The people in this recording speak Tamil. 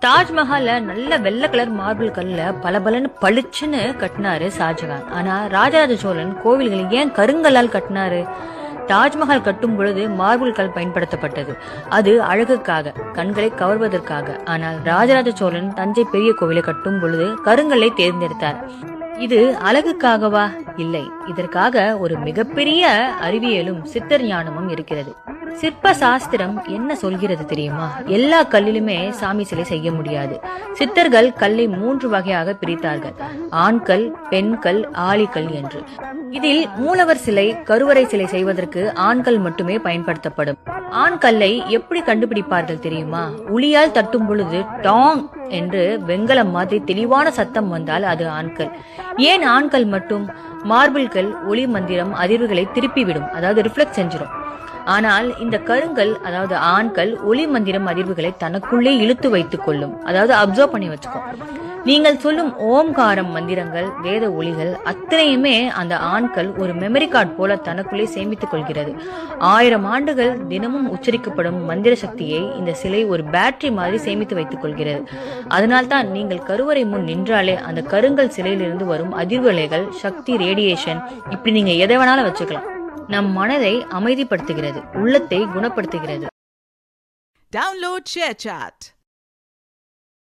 தாஜ்மஹால நல்ல வெள்ளை கலர் மார்பிள் கல்ல பளபளன்னு பளிச்சுன்னு கட்டினாரு ஷாஜகான். ஆனா ராஜராஜ சோழன் கோவில்களை ஏன் கருங்கல்லால் கட்டினாரு? தாஜ்மஹால் கட்டும் பொழுது மார்பிள் கல் பயன்படுத்தப்பட்டது. அது அழகுக்காக, கண்களை கவர்வதற்காக. ஆனால் ராஜராஜ சோழன் தஞ்சை பெரிய கோவிலை கட்டும் பொழுது கருங்கல்லை தேர்ந்தெடுத்தார். இது அழகுக்காகவா? இல்லை, இதற்காக ஒரு மிகப்பெரிய அறிவியலும் சித்தர் ஞானமும் இருக்கிறது. சிற்ப சாஸ்திரம் என்ன சொல்கிறது தெரியுமா? எல்லா கல்லிலுமே சாமி சிலை செய்ய முடியாது. சித்தர்கள் கல்லை 3 வகையாக பிரித்தார்கள்: ஆண்கல், பெண்கல், ஆழிக்கல் என்று. இதில் மூலவர் சிலை, கருவறை சிலை செய்வதற்கு ஆண்கள் மட்டுமே பயன்படுத்தப்படும். ஆண்கல்லை எப்படி கண்டுபிடிப்பார்கள் தெரியுமா? உளியால் தட்டும் பொழுது டாங் என்று வெண்கலம் மாதிரி தெளிவான சத்தம் வந்தால் அது ஆண்கல். ஏன் ஆண்கல் மட்டும்? மார்பிள்கள் ஒளி மந்திரம் அதிர்வுகளை திருப்பிவிடும், அதாவது ரிஃப்ளெக்ட் செஞ்சிடும். ஆனால் இந்த கருங்கல், அதாவது ஆண்கள், ஒளி மந்திரம் அதிர்வுகளை தனக்குள்ளே இழுத்து வைத்துக் கொள்ளும், அதாவது அப்சர்வ் பண்ணி வச்சுக்கும். நீங்கள் சொல்லும் ஓம்காரம் மந்திரங்கள், வேத ஒளிகள் அத்தனையுமே அந்த ஆண்கள் ஒரு மெமரி கார்டு போல தனக்குள்ளே சேமித்துக் கொள்கிறது. 1000 ஆண்டுகள் தினமும் உச்சரிக்கப்படும் மந்திர சக்தியை இந்த சிலை ஒரு பேட்டரி மாதிரி சேமித்து வைத்துக் கொள்கிறது. அதனால்தான் நீங்கள் கருவறை முன் நின்றாலே அந்த கருங்கல் சிலையிலிருந்து வரும் அதிர்வலைகள், சக்தி, ரேடியேஷன், இப்படி நீங்க எதை வேணாலும் வச்சுக்கலாம். நம் மனதை அமைதிப்படுத்துகிறது, உள்ளத்தை குணப்படுத்துகிறது. Download ShareChat.